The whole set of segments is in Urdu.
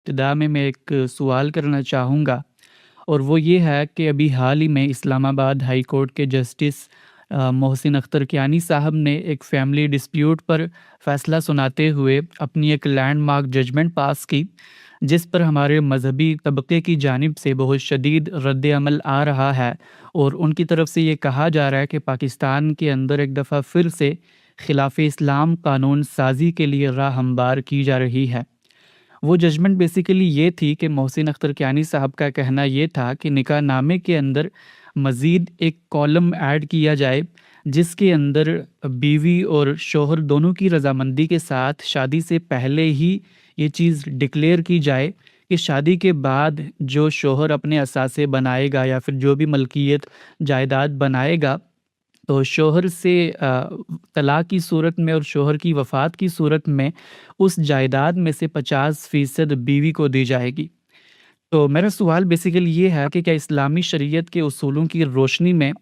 ابتدا میں ایک سوال کرنا چاہوں گا، اور وہ یہ ہے کہ ابھی حال ہی میں اسلام آباد ہائی کورٹ کے جسٹس محسن اختر کیانی صاحب نے ایک فیملی ڈسپیوٹ پر فیصلہ سناتے ہوئے اپنی ایک لینڈ مارک ججمنٹ پاس کی، جس پر ہمارے مذہبی طبقے کی جانب سے بہت شدید رد عمل آ رہا ہے، اور ان کی طرف سے یہ کہا جا رہا ہے کہ پاکستان کے اندر ایک دفعہ پھر سے خلاف اسلام قانون سازی کے لیے راہ ہموار کی جا رہی ہے۔ وہ ججمنٹ بیسیکلی یہ تھی کہ محسن اختر کیانی صاحب کا کہنا یہ تھا کہ نکاح نامے کے اندر مزید ایک کالم ایڈ کیا جائے، جس کے اندر بیوی اور شوہر دونوں کی رضامندی کے ساتھ شادی سے پہلے ہی یہ چیز ڈکلیئر کی جائے کہ شادی کے بعد جو شوہر اپنے اثاثے بنائے گا یا پھر جو بھی ملکیت جائیداد بنائے گا، تو شوہر سے طلاق کی صورت میں اور شوہر کی وفات کی صورت میں اس جائیداد میں سے 50% بیوی کو دی جائے گی۔ تو میرا سوال بیسیکلی یہ ہے کہ کیا اسلامی شریعت کے اصولوں کی روشنی میں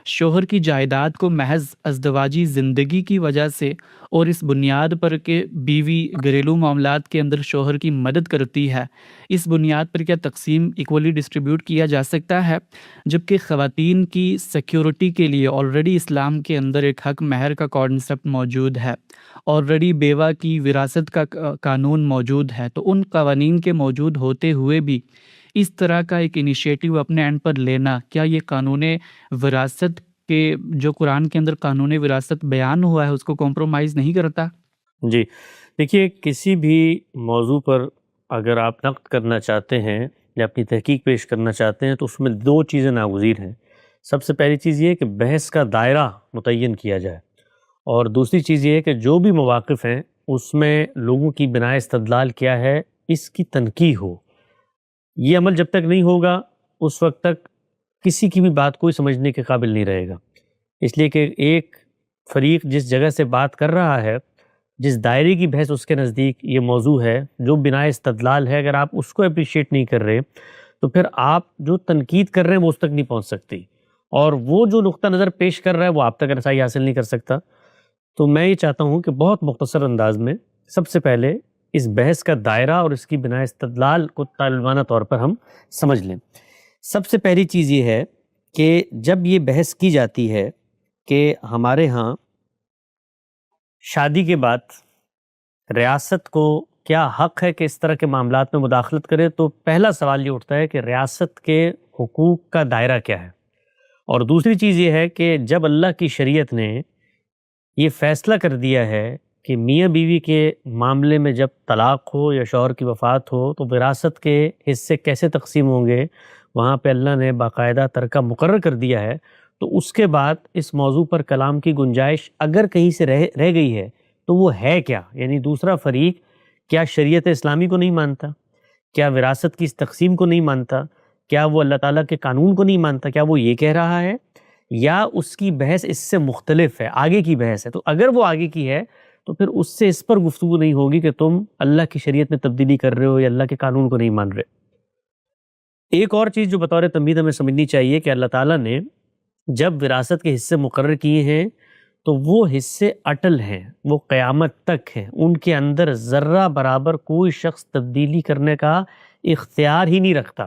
شوہر کی جائیداد کو محض ازدواجی زندگی کی وجہ سے اور اس بنیاد پر کہ بیوی گھریلو معاملات کے اندر شوہر کی مدد کرتی ہے، اس بنیاد پر کیا تقسیم ایکولی ڈسٹریبیوٹ کیا جا سکتا ہے، جبکہ خواتین کی سیکیورٹی کے لیے آلریڈی اسلام کے اندر ایک حق مہر کا کانسیپٹ موجود ہے، آلریڈی بیوہ کی وراثت کا قانون موجود ہے؟ تو ان قوانین کے موجود ہوتے ہوئے بھی اس طرح کا ایک انیشیٹو اپنے اینڈ پر لینا، کیا یہ قانون وراثت کے جو قرآن کے اندر قانون وراثت بیان ہوا ہے اس کو کمپرومائز نہیں کرتا؟ جی دیکھیے، کسی بھی موضوع پر اگر آپ نقد کرنا چاہتے ہیں یا اپنی تحقیق پیش کرنا چاہتے ہیں تو اس میں دو چیزیں ناگزیر ہیں۔ سب سے پہلی چیز یہ ہے کہ بحث کا دائرہ متعین کیا جائے، اور دوسری چیز یہ ہے کہ جو بھی مواقف ہیں اس میں لوگوں کی بنا استدلال کیا ہے اس کی تنقیح ہو۔ یہ عمل جب تک نہیں ہوگا اس وقت تک کسی کی بھی بات کوئی سمجھنے کے قابل نہیں رہے گا، اس لیے کہ ایک فریق جس جگہ سے بات کر رہا ہے، جس دائرے کی بحث اس کے نزدیک یہ موضوع ہے، جو بنا استدلال ہے، اگر آپ اس کو اپریشیٹ نہیں کر رہے تو پھر آپ جو تنقید کر رہے ہیں وہ اس تک نہیں پہنچ سکتی، اور وہ جو نقطہ نظر پیش کر رہا ہے وہ آپ تک رسائی حاصل نہیں کر سکتا۔ تو میں یہ چاہتا ہوں کہ بہت مختصر انداز میں سب سے پہلے اس بحث کا دائرہ اور اس کی بنا استدلال کو طالبانہ طور پر ہم سمجھ لیں۔ سب سے پہلی چیز یہ ہے کہ جب یہ بحث کی جاتی ہے کہ ہمارے ہاں شادی کے بعد ریاست کو کیا حق ہے کہ اس طرح کے معاملات میں مداخلت کرے، تو پہلا سوال یہ اٹھتا ہے کہ ریاست کے حقوق کا دائرہ کیا ہے، اور دوسری چیز یہ ہے کہ جب اللہ کی شریعت نے یہ فیصلہ کر دیا ہے کہ میاں بیوی کے معاملے میں جب طلاق ہو یا شوہر کی وفات ہو تو وراثت کے حصے کیسے تقسیم ہوں گے، وہاں پہ اللہ نے باقاعدہ ترکہ مقرر کر دیا ہے، تو اس کے بعد اس موضوع پر کلام کی گنجائش اگر کہیں سے رہ گئی ہے تو وہ ہے کیا؟ یعنی دوسرا فریق کیا شریعت اسلامی کو نہیں مانتا؟ کیا وراثت کی اس تقسیم کو نہیں مانتا؟ کیا وہ اللہ تعالیٰ کے قانون کو نہیں مانتا؟ کیا وہ یہ کہہ رہا ہے، یا اس کی بحث اس سے مختلف ہے، آگے کی بحث ہے؟ تو اگر وہ آگے کی ہے تو پھر اس سے اس پر گفتگو نہیں ہوگی کہ تم اللہ کی شریعت میں تبدیلی کر رہے ہو یا اللہ کے قانون کو نہیں مان رہے۔ ایک اور چیز جو بطور تمہید ہمیں سمجھنی چاہیے کہ اللہ تعالیٰ نے جب وراثت کے حصے مقرر کیے ہیں تو وہ حصے اٹل ہیں، وہ قیامت تک ہیں، ان کے اندر ذرہ برابر کوئی شخص تبدیلی کرنے کا اختیار ہی نہیں رکھتا۔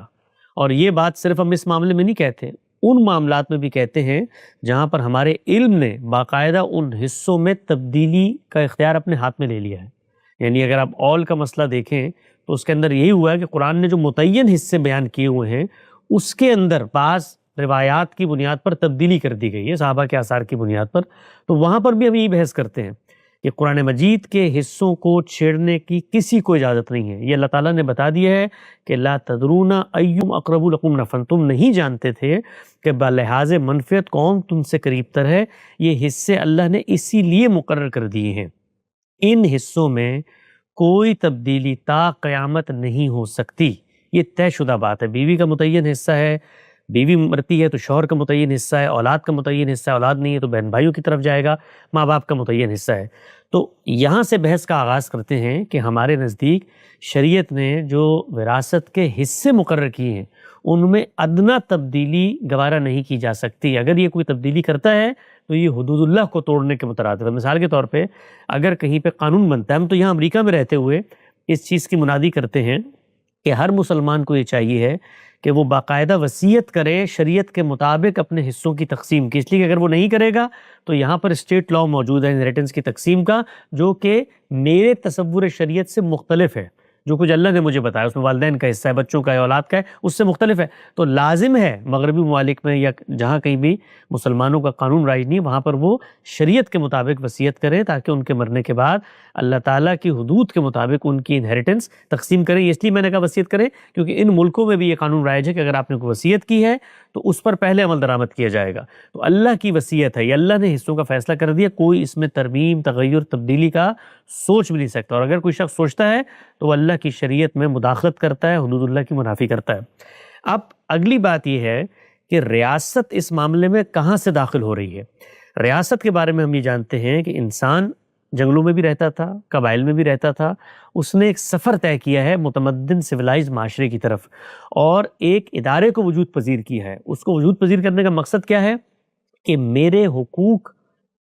اور یہ بات صرف ہم اس معاملے میں نہیں کہتے، ان معاملات میں بھی کہتے ہیں جہاں پر ہمارے علم نے باقاعدہ ان حصوں میں تبدیلی کا اختیار اپنے ہاتھ میں لے لیا ہے۔ یعنی اگر آپ اول کا مسئلہ دیکھیں تو اس کے اندر یہی ہوا ہے کہ قرآن نے جو متعین حصے بیان کیے ہوئے ہیں اس کے اندر بعض روایات کی بنیاد پر تبدیلی کر دی گئی ہے، صحابہ کے آثار کی بنیاد پر۔ تو وہاں پر بھی ہم یہی بحث کرتے ہیں کہ قرآن مجید کے حصوں کو چھیڑنے کی کسی کو اجازت نہیں ہے۔ یہ اللہ تعالیٰ نے بتا دیا ہے کہ لا تدرون ایہم اقرب لکم نفعا، تم نہیں جانتے تھے کہ بلحاظ منفعت کون تم سے قریب تر ہے۔ یہ حصے اللہ نے اسی لیے مقرر کر دیے ہیں، ان حصوں میں کوئی تبدیلی تا قیامت نہیں ہو سکتی، یہ طے شدہ بات ہے۔ بیوی کا متعین حصہ ہے، بیوی مرتی ہے تو شوہر کا متعین حصہ ہے، اولاد کا متعین حصہ ہے، اولاد نہیں ہے تو بہن بھائیوں کی طرف جائے گا، ماں باپ کا متعین حصہ ہے۔ تو یہاں سے بحث کا آغاز کرتے ہیں کہ ہمارے نزدیک شریعت نے جو وراثت کے حصے مقرر کیے ہیں ان میں ادنا تبدیلی گوارا نہیں کی جا سکتی۔ اگر یہ کوئی تبدیلی کرتا ہے تو یہ حدود اللہ کو توڑنے کے مترادف ہے۔ مثال کے طور پہ اگر کہیں پہ قانون بنتا ہے، ہم تو یہاں امریکہ میں رہتے ہوئے اس چیز کی منادی کرتے ہیں کہ ہر مسلمان کو یہ چاہیے ہے کہ وہ باقاعدہ وصیت کرے شریعت کے مطابق اپنے حصوں کی تقسیم کی، اس لیے کہ اگر وہ نہیں کرے گا تو یہاں پر اسٹیٹ لا موجود ہے انہیریٹنس کی تقسیم کا، جو کہ میرے تصور شریعت سے مختلف ہے۔ جو کچھ اللہ نے مجھے بتایا اس میں والدین کا حصہ ہے، بچوں کا ہے، اولاد کا ہے، اس سے مختلف ہے۔ تو لازم ہے مغربی ممالک میں یا جہاں کہیں بھی مسلمانوں کا قانون رائج نہیں، وہاں پر وہ شریعت کے مطابق وصیت کریں تاکہ ان کے مرنے کے بعد اللہ تعالیٰ کی حدود کے مطابق ان کی انہیریٹنس تقسیم کریں۔ اس لیے میں نے کہا وصیت کریں کیونکہ ان ملکوں میں بھی یہ قانون رائج ہے کہ اگر آپ نے کوئی وصیت کی ہے تو اس پر پہلے عمل درآمد کیا جائے گا۔ تو اللہ کی وصیت ہے، یہ اللہ نے حصوں کا فیصلہ کر دیا، کوئی اس میں ترمیم تغیر تبدیلی کا سوچ بھی نہیں سکتا، اور اگر کوئی شخص سوچتا ہے تو وہ اللہ کی شریعت میں مداخلت کرتا ہے، حدود اللہ کی منافی کرتا ہے۔ اب اگلی بات یہ ہے کہ ریاست اس معاملے میں کہاں سے داخل ہو رہی ہے۔ ریاست کے بارے میں ہم یہ جانتے ہیں کہ انسان جنگلوں میں بھی رہتا تھا، قبائل میں بھی رہتا تھا، اس نے ایک سفر طے کیا ہے متمدن سویلائز معاشرے کی طرف، اور ایک ادارے کو وجود پذیر کیا ہے۔ اس کو وجود پذیر کرنے کا مقصد کیا ہے کہ میرے حقوق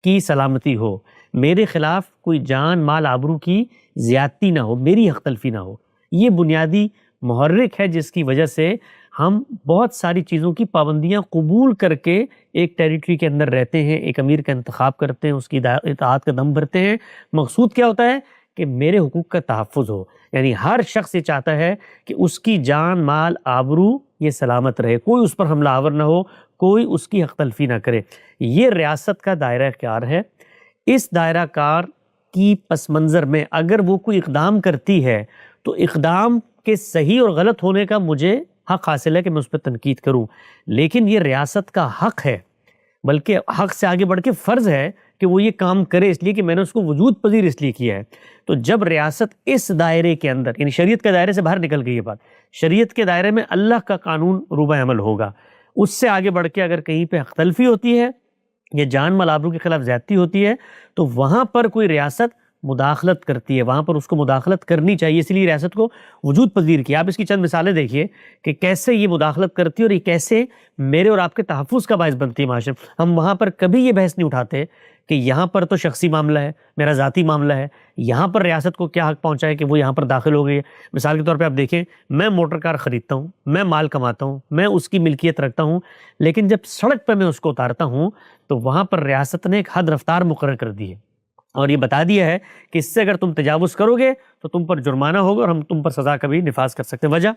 کی سلامتی ہو، میرے خلاف کوئی جان مال آبرو کی زیادتی نہ ہو، میری حق تلفی نہ ہو۔ یہ بنیادی محرک ہے جس کی وجہ سے ہم بہت ساری چیزوں کی پابندیاں قبول کر کے ایک ٹیریٹری کے اندر رہتے ہیں، ایک امیر کا انتخاب کرتے ہیں، اس کی اطاعت کا دم بھرتے ہیں۔ مقصود کیا ہوتا ہے کہ میرے حقوق کا تحفظ ہو، یعنی ہر شخص یہ چاہتا ہے کہ اس کی جان مال آبرو یہ سلامت رہے، کوئی اس پر حملہ آور نہ ہو، کوئی اس کی حق تلفی نہ کرے۔ یہ ریاست کا دائرہ اختیار ہے۔ اس دائرہ کار کی پس منظر میں اگر وہ کوئی اقدام کرتی ہے تو اقدام کے صحیح اور غلط ہونے کا مجھے حق حاصل ہے کہ میں اس پہ تنقید کروں، لیکن یہ ریاست کا حق ہے، بلکہ حق سے آگے بڑھ کے فرض ہے کہ وہ یہ کام کرے، اس لیے کہ میں نے اس کو وجود پذیر اس لیے کیا ہے۔ تو جب ریاست اس دائرے کے اندر، یعنی شریعت کے دائرے سے باہر نکل گئی یہ بات، شریعت کے دائرے میں اللہ کا قانون روبہ عمل ہوگا، اس سے آگے بڑھ کے اگر کہیں پہ حق تلفی ہوتی ہے یا جان مال آبرو کے خلاف زیادتی ہوتی ہے تو وہاں پر کوئی ریاست مداخلت کرتی ہے، وہاں پر اس کو مداخلت کرنی چاہیے، اس لیے ریاست کو وجود پذیر کیا۔ آپ اس کی چند مثالیں دیکھیے کہ کیسے یہ مداخلت کرتی ہے اور یہ کیسے میرے اور آپ کے تحفظ کا باعث بنتی ہے معاشرے۔ ہم وہاں پر کبھی یہ بحث نہیں اٹھاتے کہ یہاں پر تو شخصی معاملہ ہے، میرا ذاتی معاملہ ہے، یہاں پر ریاست کو کیا حق پہنچا ہے کہ وہ یہاں پر داخل ہو گئی ہے۔ مثال کے طور پہ آپ دیکھیں، میں موٹر کار خریدتا ہوں، میں مال کماتا ہوں، میں اس کی ملکیت رکھتا ہوں، لیکن جب سڑک پہ میں اس کو اتارتا ہوں تو وہاں پر ریاست نے ایک حد رفتار مقرر کر دی ہے اور یہ بتا دیا ہے کہ اس سے اگر تم تجاوز کرو گے تو تم پر جرمانہ ہوگا اور ہم تم پر سزا کا بھی نفاذ کر سکتے ہیں۔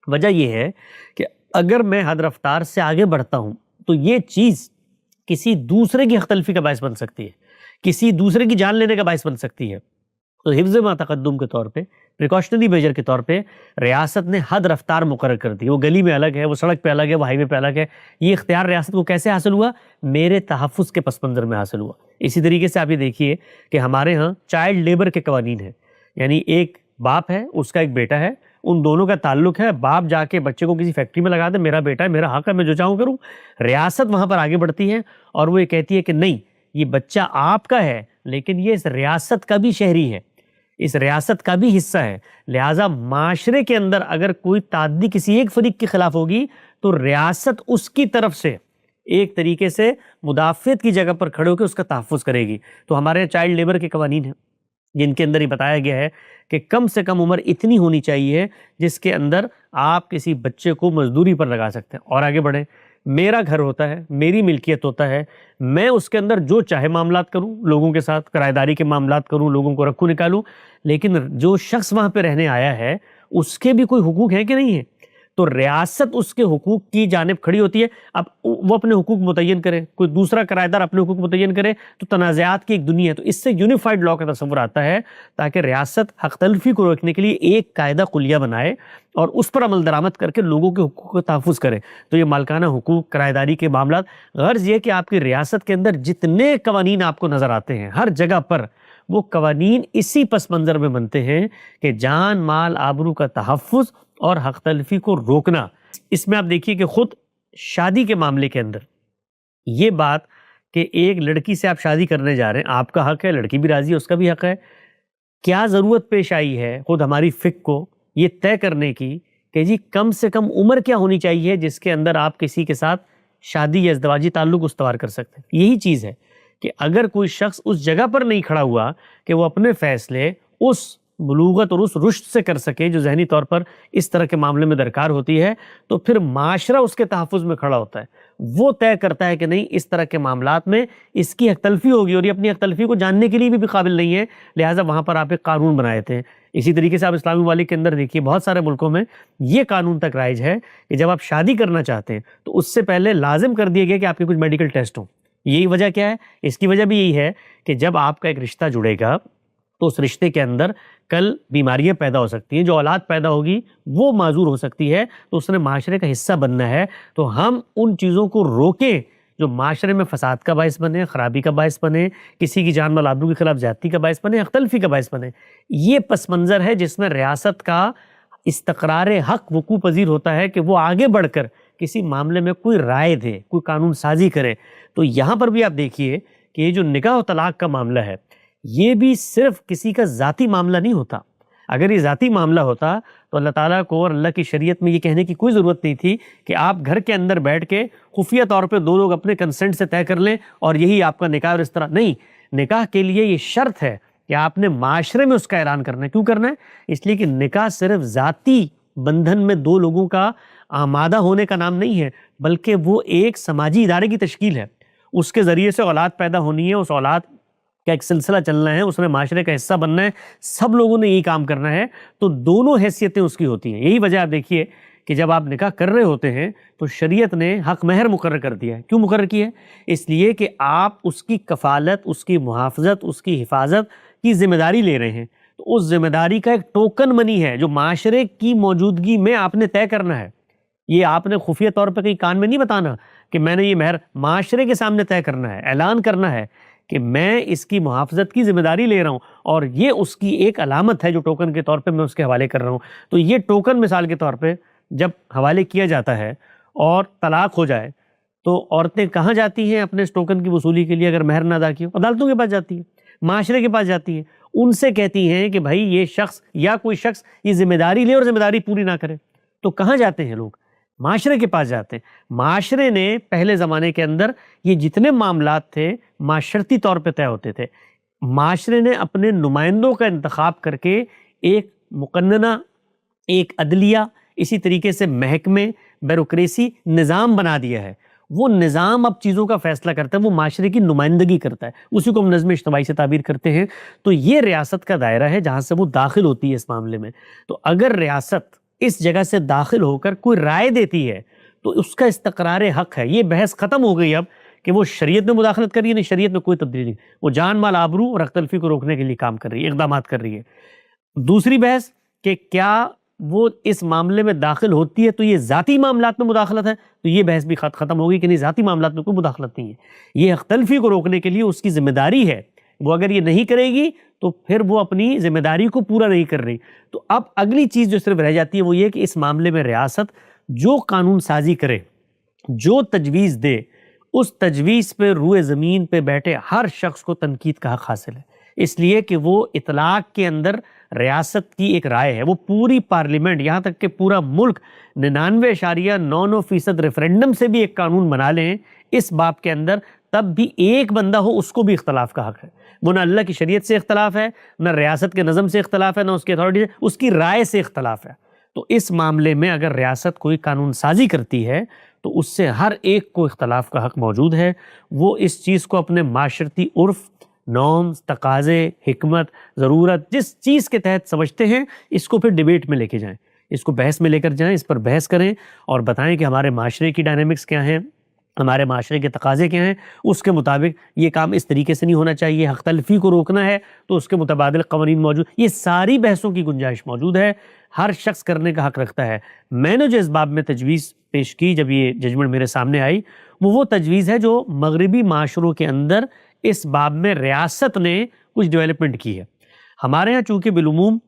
وجہ یہ ہے کہ اگر میں حد رفتار سے آگے بڑھتا ہوں تو یہ چیز کسی دوسرے کی حق تلفی کا باعث بن سکتی ہے، کسی دوسرے کی جان لینے کا باعث بن سکتی ہے۔ تو حفظ ما تقدم کے طور پہ، پریکاشنری میجر کے طور پہ ریاست نے حد رفتار مقرر کر دی۔ وہ گلی میں الگ ہے، وہ سڑک پہ الگ ہے، وہ ہائی وے پہ الگ ہے۔ یہ اختیار ریاست کو کیسے حاصل ہوا؟ میرے تحفظ کے پس منظر میں حاصل ہوا۔ اسی طریقے سے آپ یہ دیکھیے کہ ہمارے ہاں چائلڈ لیبر کے قوانین ہیں، یعنی ایک باپ ہے، اس کا ایک بیٹا ہے، ان دونوں کا تعلق ہے، باپ جا کے بچے کو کسی فیکٹری میں لگا دے، میرا بیٹا ہے، میرا حق ہے، میں جو چاہوں کروں۔ ریاست وہاں پر آگے بڑھتی ہے اور وہ یہ کہتی ہے کہ نہیں، یہ بچہ آپ کا ہے لیکن یہ اس ریاست کا بھی شہری ہے، اس ریاست کا بھی حصہ ہے، لہٰذا معاشرے کے اندر اگر کوئی تعدی کسی ایک فریق کے خلاف ہوگی تو ریاست اس کی طرف سے ایک طریقے سے مدافعت کی جگہ پر کھڑے ہو کے اس کا تحفظ کرے گی۔ تو ہمارے یہاں چائلڈ لیبر کے قوانین ہیں جن کے اندر یہ بتایا گیا ہے کہ کم سے کم عمر اتنی ہونی چاہیے جس کے اندر آپ کسی بچے کو مزدوری پر لگا سکتے ہیں۔ اور آگے بڑھیں، میرا گھر ہوتا ہے، میری ملکیت ہوتا ہے، میں اس کے اندر جو چاہے معاملات کروں، لوگوں کے ساتھ کرایہ داری کے معاملات کروں، لوگوں کو رکھوں نکالوں، لیکن جو شخص وہاں پہ رہنے آیا ہے اس کے بھی کوئی حقوق ہیں کہ نہیں ہیں؟ تو ریاست اس کے حقوق کی جانب کھڑی ہوتی ہے۔ اب وہ اپنے حقوق متعین کرے، کوئی دوسرا کرایہ دار اپنے حقوق متعین کرے تو تنازعات کی ایک دنیا ہے۔ تو اس سے یونیفائڈ لا کا تصور آتا ہے تاکہ ریاست حق تلفی کو روکنے کے لیے ایک قاعدہ کلیہ بنائے اور اس پر عمل درآمد کر کے لوگوں کے حقوق کا تحفظ کرے۔ تو یہ مالکانہ حقوق، کرایہ داری کے معاملات، غرض یہ کہ آپ کی ریاست کے اندر جتنے قوانین آپ کو نظر آتے ہیں ہر جگہ پر، وہ قوانین اسی پس منظر میں بنتے ہیں کہ جان مال آبرو کا تحفظ اور حق تلفی کو روکنا۔ اس میں آپ دیکھیے کہ خود شادی کے معاملے کے اندر یہ بات کہ ایک لڑکی سے آپ شادی کرنے جا رہے ہیں، آپ کا حق ہے، لڑکی بھی راضی ہے، اس کا بھی حق ہے، کیا ضرورت پیش آئی ہے خود ہماری فقہ کو یہ طے کرنے کی کہ جی کم سے کم عمر کیا ہونی چاہیے جس کے اندر آپ کسی کے ساتھ شادی یا ازدواجی تعلق استوار کر سکتے ہیں۔ یہی چیز ہے کہ اگر کوئی شخص اس جگہ پر نہیں کھڑا ہوا کہ وہ اپنے فیصلے اس بلوغت اور اس رشد سے کر سکے جو ذہنی طور پر اس طرح کے معاملے میں درکار ہوتی ہے، تو پھر معاشرہ اس کے تحفظ میں کھڑا ہوتا ہے، وہ طے کرتا ہے کہ نہیں اس طرح کے معاملات میں اس کی حق تلفی ہوگی، اور یہ اپنی حق تلفی کو جاننے کے لیے بھی قابل نہیں ہے، لہٰذا وہاں پر آپ ایک قانون بنائے تھے۔ اسی طریقے سے آپ اسلامی ممالک کے اندر دیکھیے بہت سارے ملکوں میں یہ قانون تک رائج ہے کہ جب آپ شادی کرنا چاہتے ہیں تو اس سے پہلے لازم کر دیا گیا کہ آپ کے کچھ میڈیکل ٹیسٹ ہوں۔ یہی وجہ کیا ہے؟ اس کی وجہ بھی یہی ہے کہ جب آپ کا ایک رشتہ جڑے گا تو اس رشتے کے اندر کل بیماریاں پیدا ہو سکتی ہیں، جو اولاد پیدا ہوگی وہ معذور ہو سکتی ہے، تو اس نے معاشرے کا حصہ بننا ہے۔ تو ہم ان چیزوں کو روکیں جو معاشرے میں فساد کا باعث بنے، خرابی کا باعث بنے، کسی کی جان مال آبرو کے خلاف زیادتی کا باعث بنے، اختلفی کا باعث بنے۔ یہ پس منظر ہے جس میں ریاست کا استقرار حق وقوع پذیر ہوتا ہے کہ وہ آگے بڑھ کر کسی معاملے میں کوئی رائے دے، کوئی قانون سازی کرے۔ تو یہاں پر بھی آپ دیکھیے کہ یہ جو نکاح و طلاق کا معاملہ ہے یہ بھی صرف کسی کا ذاتی معاملہ نہیں ہوتا۔ اگر یہ ذاتی معاملہ ہوتا تو اللہ تعالیٰ کو اور اللہ کی شریعت میں یہ کہنے کی کوئی ضرورت نہیں تھی کہ آپ گھر کے اندر بیٹھ کے خفیہ طور پہ دو لوگ اپنے کنسنٹ سے طے کر لیں اور یہی آپ کا نکاح، اور اس طرح نہیں۔ نکاح کے لیے یہ شرط ہے کہ آپ نے معاشرے میں اس کا اعلان کرنا ہے۔ کیوں کرنا ہے؟ اس لیے کہ نکاح صرف ذاتی بندھن میں دو لوگوں کا آمادہ ہونے کا نام نہیں ہے، بلکہ وہ ایک سماجی ادارے کی تشکیل ہے۔ اس کے ذریعے سے اولاد پیدا ہونی ہے، اس اولاد کا ایک سلسلہ چلنا ہے، اس نے معاشرے کا حصہ بننا ہے، سب لوگوں نے یہی کام کرنا ہے، تو دونوں حیثیتیں اس کی ہوتی ہیں۔ یہی وجہ آپ دیکھیے کہ جب آپ نکاح کر رہے ہوتے ہیں تو شریعت نے حق مہر مقرر کر دیا ہے۔ کیوں مقرر کیا ہے؟ اس لیے کہ آپ اس کی کفالت، اس کی محافظت، اس کی حفاظت کی ذمہ داری لے رہے ہیں، تو اس ذمہ داری کا ایک ٹوکن منی ہے جو معاشرے کی موجودگی میں آپ نے طے کرنا ہے۔ یہ آپ نے خفیہ طور پہ کہیں کان میں نہیں بتانا کہ میں نے یہ مہر، معاشرے کے سامنے طے کرنا ہے، اعلان کرنا ہے کہ میں اس کی محافظت کی ذمہ داری لے رہا ہوں، اور یہ اس کی ایک علامت ہے جو ٹوکن کے طور پہ میں اس کے حوالے کر رہا ہوں۔ تو یہ ٹوکن مثال کے طور پہ جب حوالے کیا جاتا ہے اور طلاق ہو جائے تو عورتیں کہاں جاتی ہیں اپنے اس ٹوکن کی وصولی کے لیے؟ اگر مہر نہ ادا کی ہو، عدالتوں کے پاس جاتی ہیں، معاشرے کے پاس جاتی ہیں، ان سے کہتی ہیں کہ بھائی یہ شخص یا کوئی شخص یہ ذمہ داری لے اور ذمہ داری پوری نہ کرے۔ تو کہاں جاتے ہیں لوگ؟ معاشرے کے پاس جاتے ہیں۔ معاشرے نے پہلے زمانے کے اندر یہ جتنے معاملات تھے معاشرتی طور پہ طے ہوتے تھے، معاشرے نے اپنے نمائندوں کا انتخاب کر کے ایک مقننہ، ایک عدلیہ، اسی طریقے سے محکمے، بیوروکریسی نظام بنا دیا ہے۔ وہ نظام اب چیزوں کا فیصلہ کرتا ہے، وہ معاشرے کی نمائندگی کرتا ہے، اسی کو ہم نظم اجتماعی سے تعبیر کرتے ہیں۔ تو یہ ریاست کا دائرہ ہے جہاں سے وہ داخل ہوتی ہے اس معاملے میں۔ تو اگر ریاست اس جگہ سے داخل ہو کر کوئی رائے دیتی ہے تو اس کا استقرار حق ہے۔ یہ بحث ختم ہو گئی اب کہ وہ شریعت میں مداخلت کر رہی ہے، نہیں، شریعت میں کوئی تبدیلی نہیں، وہ جان مال آبرو اور حق تلفی کو روکنے کے لیے کام کر رہی ہے، اقدامات کر رہی ہے۔ دوسری بحث کہ کیا وہ اس معاملے میں داخل ہوتی ہے تو یہ ذاتی معاملات میں مداخلت ہے، تو یہ بحث بھی ختم ہوگی کہ نہیں، ذاتی معاملات میں کوئی مداخلت نہیں ہے، یہ حق تلفی کو روکنے کے لیے اس کی ذمہ داری ہے۔ وہ اگر یہ نہیں کرے گی تو پھر وہ اپنی ذمہ داری کو پورا نہیں کر رہی۔ تو اب اگلی چیز جو صرف رہ جاتی ہے وہ یہ کہ اس معاملے میں ریاست جو قانون سازی کرے، جو تجویز دے، اس تجویز پہ روئے زمین پہ بیٹھے ہر شخص کو تنقید کا حق حاصل ہے، اس لیے کہ وہ اطلاق کے اندر ریاست کی ایک رائے ہے۔ وہ پوری پارلیمنٹ، یہاں تک کہ پورا ملک 99.99% ریفرینڈم سے بھی ایک قانون بنا لیں اس باب کے اندر، تب بھی ایک بندہ ہو اس کو بھی اختلاف کا حق ہے۔ وہ نہ اللہ کی شریعت سے اختلاف ہے، نہ ریاست کے نظم سے اختلاف ہے، نہ اس کی اتھارٹی سے، اس کی رائے سے اختلاف ہے۔ تو اس معاملے میں اگر ریاست کوئی قانون سازی کرتی ہے تو اس سے ہر ایک کو اختلاف کا حق موجود ہے۔ وہ اس چیز کو اپنے معاشرتی عرف، نارمز، تقاضے، حکمت، ضرورت، جس چیز کے تحت سمجھتے ہیں، اس کو پھر ڈیبیٹ میں لے کے جائیں، اس کو بحث میں لے کر جائیں، اس پر بحث کریں اور بتائیں کہ ہمارے معاشرے کی ڈائنامکس کیا ہیں، ہمارے معاشرے کے تقاضے کیا ہیں، اس کے مطابق یہ کام اس طریقے سے نہیں ہونا چاہیے، حق تلفی کو روکنا ہے تو اس کے متبادل قوانین موجود، یہ ساری بحثوں کی گنجائش موجود ہے، ہر شخص کرنے کا حق رکھتا ہے۔ میں نے جو اس باب میں تجویز پیش کی جب یہ ججمنٹ میرے سامنے آئی، وہ تجویز ہے جو مغربی معاشروں کے اندر اس باب میں ریاست نے کچھ ڈیولپمنٹ کی ہے۔ ہمارے ہاں چونکہ بالعموم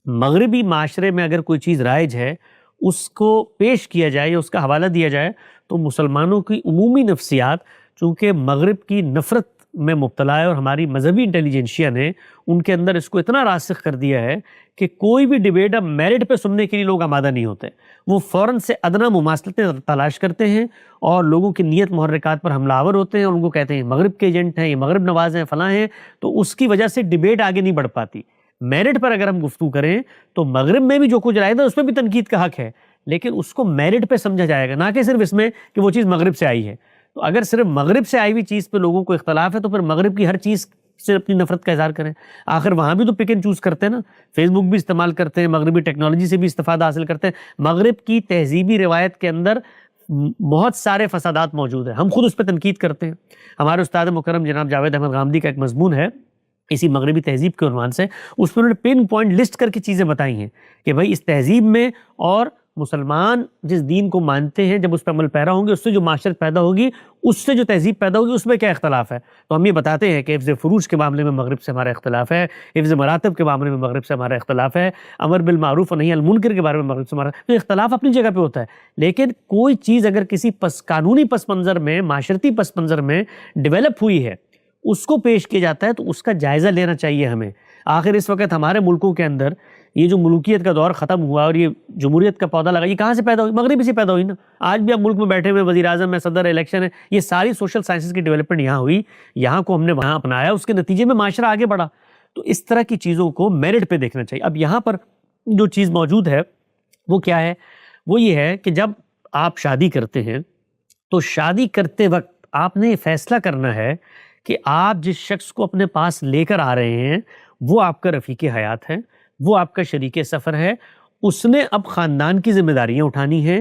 مغربی معاشرے میں اگر کوئی چیز رائج ہے اس کو پیش کیا جائے یا اس کا حوالہ دیا جائے تو مسلمانوں کی عمومی نفسیات چونکہ مغرب کی نفرت میں مبتلا ہے، اور ہماری مذہبی انٹیلیجنشیا نے ان کے اندر اس کو اتنا راسخ کر دیا ہے کہ کوئی بھی ڈیبیٹ اب میرٹ پہ سننے کے لیے لوگ آمادہ نہیں ہوتے، وہ فوراً سے ادنیٰ مماثلتیں تلاش کرتے ہیں اور لوگوں کی نیت محرکات پر حملہ آور ہوتے ہیں اور ان کو کہتے ہیں مغرب کے ایجنٹ ہیں، یہ مغرب نواز ہیں، فلاں ہیں، تو اس کی وجہ سے ڈیبیٹ آگے نہیں بڑھ پاتی۔ میرٹ پر اگر ہم گفتگو کریں تو مغرب میں بھی جو کچھ رائے تھا اس پہ بھی تنقید کا حق ہے، لیکن اس کو میرٹ پہ سمجھا جائے گا، نہ کہ صرف اس میں کہ وہ چیز مغرب سے آئی ہے۔ تو اگر صرف مغرب سے آئی ہوئی چیز پہ لوگوں کو اختلاف ہے تو پھر مغرب کی ہر چیز سے اپنی نفرت کا اظہار کریں۔ آخر وہاں بھی تو پک اینڈ چوز کرتے ہیں نا، فیس بک بھی استعمال کرتے ہیں، مغربی ٹیکنالوجی سے بھی استفادہ حاصل کرتے ہیں۔ مغرب کی تہذیبی روایت کے اندر بہت سارے فسادات موجود ہیں، ہم خود اس پہ تنقید کرتے ہیں۔ ہمارے استاد مکرم جناب جاوید احمد غامدی کا ایک مضمون ہے اسی مغربی تہذیب کے عنوان سے، اس میں انہوں نے پن پوائنٹ لسٹ کر کے چیزیں بتائی ہیں کہ بھائی اس تہذیب میں اور مسلمان جس دین کو مانتے ہیں جب اس پہ عمل پیرا ہوں گے اس سے جو معاشرت پیدا ہوگی، اس سے جو تہذیب پیدا ہوگی، اس میں کیا اختلاف ہے۔ تو ہم یہ بتاتے ہیں کہ حفظ فروج کے معاملے میں مغرب سے ہمارا اختلاف ہے، حفظ مراتب کے معاملے میں مغرب سے ہمارا اختلاف ہے، امر بالمعروف و نہی عن المنکر کے بارے میں مغرب سے ہمارا، تو اختلاف اپنی جگہ پہ ہوتا ہے۔ لیکن کوئی چیز اگر کسی قانونی پس منظر میں، معاشرتی پس منظر میں ڈیولپ ہوئی ہے، اس کو پیش کیا جاتا ہے تو اس کا جائزہ لینا چاہیے ہمیں۔ آخر اس وقت ہمارے ملکوں کے اندر یہ جو ملوکیت کا دور ختم ہوا اور یہ جمہوریت کا پودا لگا، یہ کہاں سے پیدا ہوئی؟ مغرب سے پیدا ہوئی نا۔ آج بھی آپ ملک میں بیٹھے ہوئے، وزیر اعظم ہے، صدر الیکشن ہے، یہ ساری سوشل سائنسز کی ڈیولپمنٹ یہاں ہوئی، یہاں کو ہم نے وہاں اپنایا، اس کے نتیجے میں معاشرہ آگے بڑھا۔ تو اس طرح کی چیزوں کو میرٹ پہ دیکھنا چاہیے۔ اب یہاں پر جو چیز موجود ہے وہ کیا ہے؟ وہ یہ ہے کہ جب آپ شادی کرتے ہیں تو شادی کرتے وقت آپ نے یہ فیصلہ کرنا ہے کہ آپ جس شخص کو اپنے پاس لے کر آ رہے ہیں وہ آپ کا رفیق حیات ہے، وہ آپ کا شریک سفر ہے، اس نے اب خاندان کی ذمہ داریاں اٹھانی ہیں،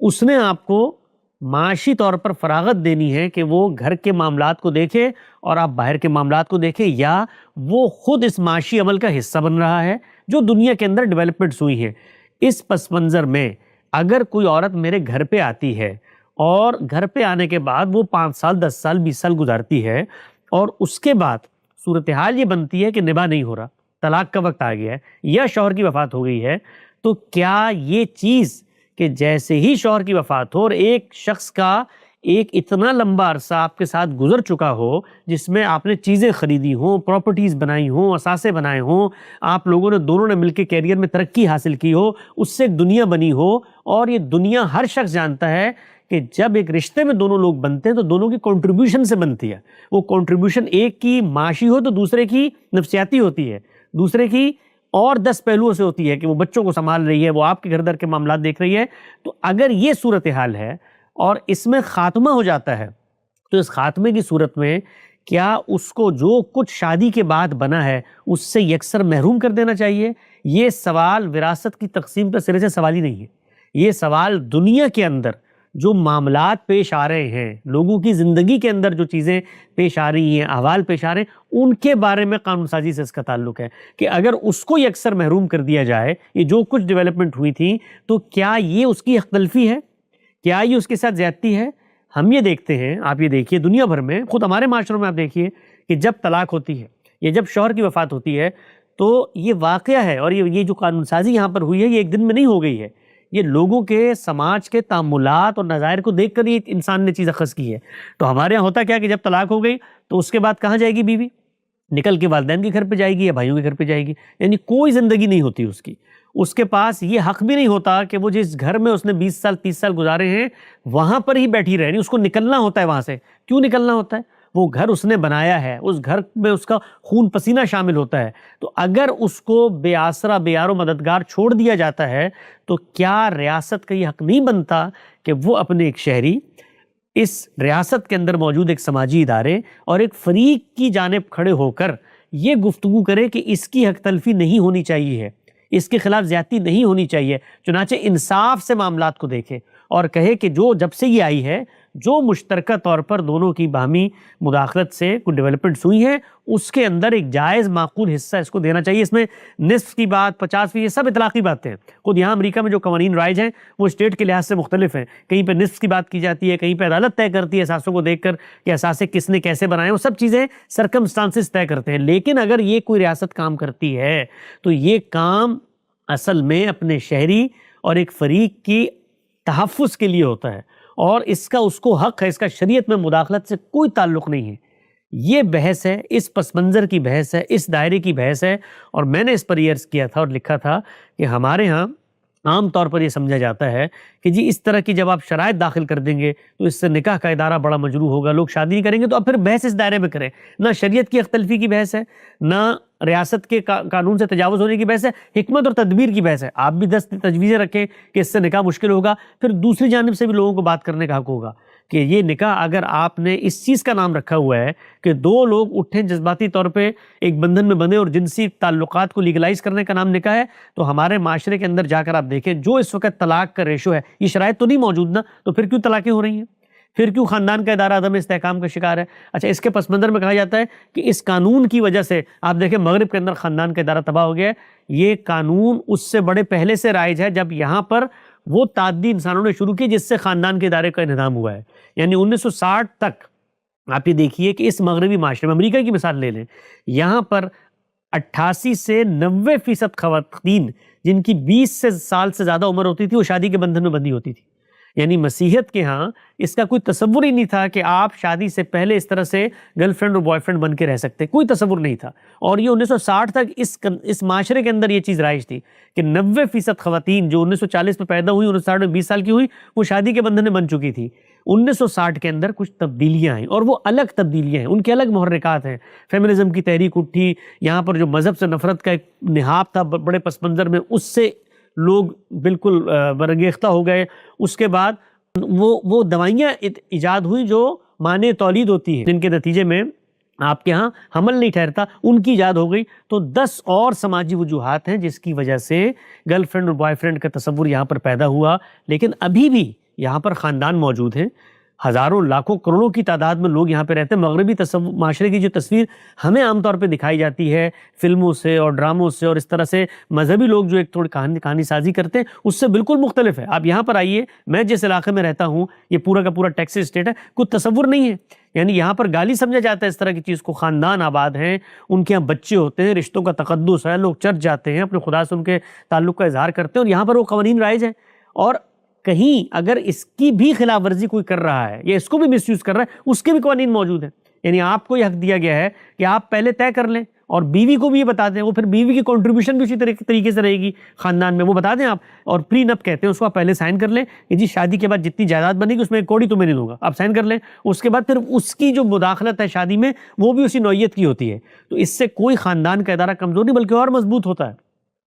اس نے آپ کو معاشی طور پر فراغت دینی ہے کہ وہ گھر کے معاملات کو دیکھے اور آپ باہر کے معاملات کو دیکھیں، یا وہ خود اس معاشی عمل کا حصہ بن رہا ہے جو دنیا کے اندر ڈیولپمنٹس ہوئی ہیں۔ اس پس منظر میں اگر کوئی عورت میرے گھر پہ آتی ہے اور گھر پہ آنے کے بعد وہ 5 سال 10 سال 20 سال گزارتی ہے اور اس کے بعد صورتحال یہ بنتی ہے کہ نباہ نہیں ہو رہا، طلاق کا وقت آ گیا ہے یا شوہر کی وفات ہو گئی ہے، تو کیا یہ چیز کہ جیسے ہی شوہر کی وفات ہو اور ایک شخص کا ایک اتنا لمبا عرصہ آپ کے ساتھ گزر چکا ہو جس میں آپ نے چیزیں خریدی ہوں، پراپرٹیز بنائی ہوں، اثاثے بنائے ہوں، آپ لوگوں نے دونوں نے مل کے کیریئر میں ترقی حاصل کی ہو، اس سے ایک دنیا بنی ہو، اور یہ دنیا ہر شخص جانتا ہے کہ جب ایک رشتے میں دونوں لوگ بنتے ہیں تو دونوں کی کنٹریبیوشن سے بنتی ہے۔ وہ کنٹریبیوشن ایک کی معاشی ہو تو دوسرے کی نفسیاتی ہوتی ہے، دوسرے کی اور 10 پہلوؤں سے ہوتی ہے کہ وہ بچوں کو سنبھال رہی ہے، وہ آپ کے گھر در کے معاملات دیکھ رہی ہے۔ تو اگر یہ صورتحال ہے اور اس میں خاتمہ ہو جاتا ہے تو اس خاتمے کی صورت میں کیا اس کو جو کچھ شادی کے بعد بنا ہے اس سے یکسر محروم کر دینا چاہیے؟ یہ سوال وراثت کی تقسیم کا سرے سے سوال ہی نہیں ہے۔ یہ سوال دنیا کے اندر جو معاملات پیش آ رہے ہیں، لوگوں کی زندگی کے اندر جو چیزیں پیش آ رہی ہیں، احوال پیش آ رہے ہیں، ان کے بارے میں قانون سازی سے اس کا تعلق ہے کہ اگر اس کو یکسر محروم کر دیا جائے، یہ جو کچھ ڈیولپمنٹ ہوئی تھی، تو کیا یہ اس کی حق تلفی ہے؟ کیا یہ اس کے ساتھ زیادتی ہے؟ ہم یہ دیکھتے ہیں، آپ یہ دیکھیے دنیا بھر میں، خود ہمارے معاشروں میں آپ دیکھیے کہ جب طلاق ہوتی ہے یا جب شوہر کی وفات ہوتی ہے تو یہ واقعہ ہے، اور یہ جو قانون سازی یہاں پر ہوئی ہے یہ ایک دن میں نہیں ہو گئی ہے، یہ لوگوں کے سماج کے تعاملات اور نظائر کو دیکھ کر یہ انسان نے چیز اخذ کی ہے۔ تو ہمارے یہاں ہوتا کیا کہ جب طلاق ہو گئی تو اس کے بعد کہاں جائے گی بیوی؟ نکل کے والدین کے گھر پہ جائے گی یا بھائیوں کے گھر پہ جائے گی، یعنی کوئی زندگی نہیں ہوتی اس کی۔ اس کے پاس یہ حق بھی نہیں ہوتا کہ وہ جس گھر میں اس نے 20 سال 30 سال گزارے ہیں وہاں پر ہی بیٹھی رہے، اس کو نکلنا ہوتا ہے وہاں سے۔ کیوں نکلنا ہوتا ہے؟ وہ گھر اس نے بنایا ہے، اس گھر میں اس کا خون پسینہ شامل ہوتا ہے۔ تو اگر اس کو بے آسرا بے یار و مددگار چھوڑ دیا جاتا ہے تو کیا ریاست کا یہ حق نہیں بنتا کہ وہ اپنے ایک شہری اس ریاست کے اندر موجود ایک سماجی ادارے اور ایک فریق کی جانب کھڑے ہو کر یہ گفتگو کرے کہ اس کی حق تلفی نہیں ہونی چاہیے ہے، اس کے خلاف زیادتی نہیں ہونی چاہیے، چنانچہ انصاف سے معاملات کو دیکھے اور کہے کہ جو جب سے یہ آئی ہے، جو مشترکہ طور پر دونوں کی باہمی مداخلت سے کوئی ڈیولپمنٹس ہوئی ہیں، اس کے اندر ایک جائز معقول حصہ اس کو دینا چاہیے۔ اس میں نصف کی بات، 50%، یہ سب اطلاقی باتیں ہیں۔ خود یہاں امریکہ میں جو قوانین رائج ہیں وہ اسٹیٹ کے لحاظ سے مختلف ہیں، کہیں پہ نصف کی بات کی جاتی ہے، کہیں پہ عدالت طے کرتی ہے اثاثوں کو دیکھ کر کہ اثاثے کس نے کیسے بنائے، وہ سب چیزیں سرکمسٹانسز طے کرتے ہیں۔ لیکن اگر یہ کوئی ریاست کام کرتی ہے تو یہ کام اصل میں اپنے شہری اور ایک فریق کی تحفظ کے لیے ہوتا ہے، اور اس کا اس کو حق ہے، اس کا شریعت میں مداخلت سے کوئی تعلق نہیں ہے۔ یہ بحث ہے، اس پس منظر کی بحث ہے، اس دائرے کی بحث ہے، اور میں نے اس پر یہ عرض کیا تھا اور لکھا تھا کہ ہمارے ہاں عام طور پر یہ سمجھا جاتا ہے کہ جی اس طرح کی جب آپ شرائط داخل کر دیں گے تو اس سے نکاح کا ادارہ بڑا مجروح ہوگا، لوگ شادی نہیں کریں گے، تو اب پھر بحث اس دائرے میں کریں۔ نہ شریعت کی اختلفی کی بحث ہے، نہ ریاست کے قانون سے تجاوز ہونے کی بحث ہے، حکمت اور تدبیر کی بحث ہے۔ آپ بھی 10 تجویزیں رکھیں کہ اس سے نکاح مشکل ہوگا، پھر دوسری جانب سے بھی لوگوں کو بات کرنے کا حق ہوگا کہ یہ نکاح اگر آپ نے اس چیز کا نام رکھا ہوا ہے کہ دو لوگ اٹھیں جذباتی طور پہ ایک بندھن میں بندھے اور جنسی تعلقات کو لیگلائز کرنے کا نام نکاح ہے، تو ہمارے معاشرے کے اندر جا کر آپ دیکھیں جو اس وقت طلاق کا ریشو ہے، یہ شرائط تو نہیں موجود نا، تو پھر کیوں طلاقیں ہو رہی ہیں؟ پھر کیوں خاندان کا ادارہ عدم استحکام کا شکار ہے؟ اچھا، اس کے پس منظر میں کہا جاتا ہے کہ اس قانون کی وجہ سے آپ دیکھیں مغرب کے اندر خاندان کا ادارہ تباہ ہو گیا ہے۔ یہ قانون اس سے بڑے پہلے سے رائج ہے جب یہاں پر وہ تعدی انسانوں نے شروع کی جس سے خاندان کے ادارے کا انہدام ہوا ہے، یعنی 1960 تک آپ یہ دیکھیے کہ اس مغربی معاشرے میں، امریکہ کی مثال لے لیں، یہاں پر 88 سے 90% خواتین جن کی 20 سال سے زیادہ عمر ہوتی تھی وہ شادی کے بندھن میں بندھی ہوتی تھی۔ یعنی مسیحیت کے ہاں اس کا کوئی تصور ہی نہیں تھا کہ آپ شادی سے پہلے اس طرح سے گرل فرینڈ اور بوائے فرینڈ بن کے رہ سکتے، کوئی تصور نہیں تھا۔ اور یہ 1960 تک اس معاشرے کے اندر یہ چیز رائج تھی کہ 90% خواتین جو 1940 میں پیدا ہوئی، 1960 میں 20 سال کی ہوئی، وہ شادی کے بندھن میں بن چکی تھی۔ 1960 کے اندر کچھ تبدیلیاں آئیں اور وہ الگ تبدیلیاں ہیں، ان کے الگ محرکات ہیں۔ فیمنزم کی تحریک اٹھی، یہاں پر جو مذہب سے نفرت کا ایک نہاد تھا بڑے پس منظر میں، اس سے لوگ بالکل برانگیختہ ہو گئے۔ اس کے بعد وہ دوائیاں ایجاد ہوئی جو مانع تولید ہوتی ہیں، جن کے نتیجے میں آپ کے ہاں حمل نہیں ٹھہرتا، ان کی ایجاد ہو گئی۔ تو 10 اور سماجی وجوہات ہیں جس کی وجہ سے گرل فرینڈ اور بوائے فرینڈ کا تصور یہاں پر پیدا ہوا، لیکن ابھی بھی یہاں پر خاندان موجود ہیں، ہزاروں لاکھوں کروڑوں کی تعداد میں لوگ یہاں پہ رہتے ہیں۔ مغربی معاشرے کی جو تصویر ہمیں عام طور پہ دکھائی جاتی ہے فلموں سے اور ڈراموں سے، اور اس طرح سے مذہبی لوگ جو ایک تھوڑی کہانی سازی کرتے ہیں، اس سے بالکل مختلف ہے۔ آپ یہاں پر آئیے، میں جس علاقے میں رہتا ہوں یہ پورا کا پورا ٹیکساس اسٹیٹ ہے، کوئی تصور نہیں ہے۔ یعنی یہاں پر گالی سمجھا جاتا ہے اس طرح کی چیز کو۔ خاندان آباد ہیں، ان کے یہاں بچے ہوتے ہیں، رشتوں کا تقدس ہے، لوگ چرچ جاتے ہیں، اپنے خدا سے ان کے تعلق کا اظہار کرتے ہیں، اور یہاں پر وہ قوانین رائج ہیں۔ اور کہیں اگر اس کی بھی خلاف ورزی کوئی کر رہا ہے یا اس کو بھی مس یوز کر رہا ہے، اس کے بھی قوانین موجود ہیں۔ یعنی آپ کو یہ حق دیا گیا ہے کہ آپ پہلے طے کر لیں اور بیوی کو بھی یہ بتا دیں، وہ پھر بیوی کی کنٹریبیوشن بھی اسی طریقے سے رہے گی خاندان میں، وہ بتا دیں آپ، اور پری نپ کہتے ہیں اس کو، آپ پہلے سائن کر لیں کہ جی شادی کے بعد جتنی جائیداد بنے گی اس میں ایک کوڑی تو میں نہیں دوں گا، آپ سائن کر لیں۔ اس کے بعد پھر اس کی جو مداخلت ہے شادی میں وہ بھی اسی نوعیت کی ہوتی ہے۔ تو اس سے کوئی خاندان کا ادارہ کمزور نہیں بلکہ اور مضبوط ہوتا ہے،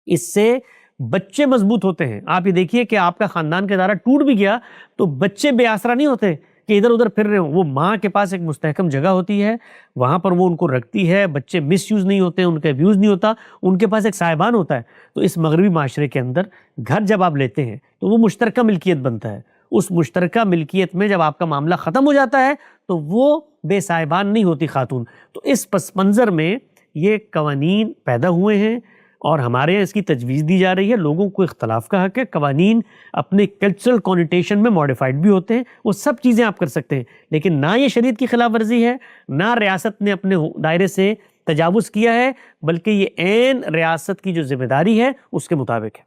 اس سے بچے مضبوط ہوتے ہیں۔ آپ یہ دیکھیے کہ آپ کا خاندان کا ادارہ ٹوٹ بھی گیا تو بچے بے آسرا نہیں ہوتے کہ ادھر ادھر پھر رہے ہوں، وہ ماں کے پاس ایک مستحکم جگہ ہوتی ہے، وہاں پر وہ ان کو رکھتی ہے، بچے مس یوز نہیں ہوتے، ان کا ابیوز نہیں ہوتا، ان کے پاس ایک سائبان ہوتا ہے۔ تو اس مغربی معاشرے کے اندر گھر جب آپ لیتے ہیں تو وہ مشترکہ ملکیت بنتا ہے۔ اس مشترکہ ملکیت میں جب آپ کا معاملہ ختم ہو جاتا ہے تو وہ بے سائبان نہیں ہوتی خاتون۔ تو اس پس منظر میں یہ قوانین پیدا ہوئے ہیں اور ہمارے یہاں اس کی تجویز دی جا رہی ہے۔ لوگوں کو اختلاف کا حق ہے، قوانین اپنے کلچرل کونیٹیشن میں ماڈیفائڈ بھی ہوتے ہیں، وہ سب چیزیں آپ کر سکتے ہیں، لیکن نہ یہ شریعت کی خلاف ورزی ہے، نہ ریاست نے اپنے دائرے سے تجاوز کیا ہے، بلکہ یہ عین ریاست کی جو ذمہ داری ہے اس کے مطابق ہے۔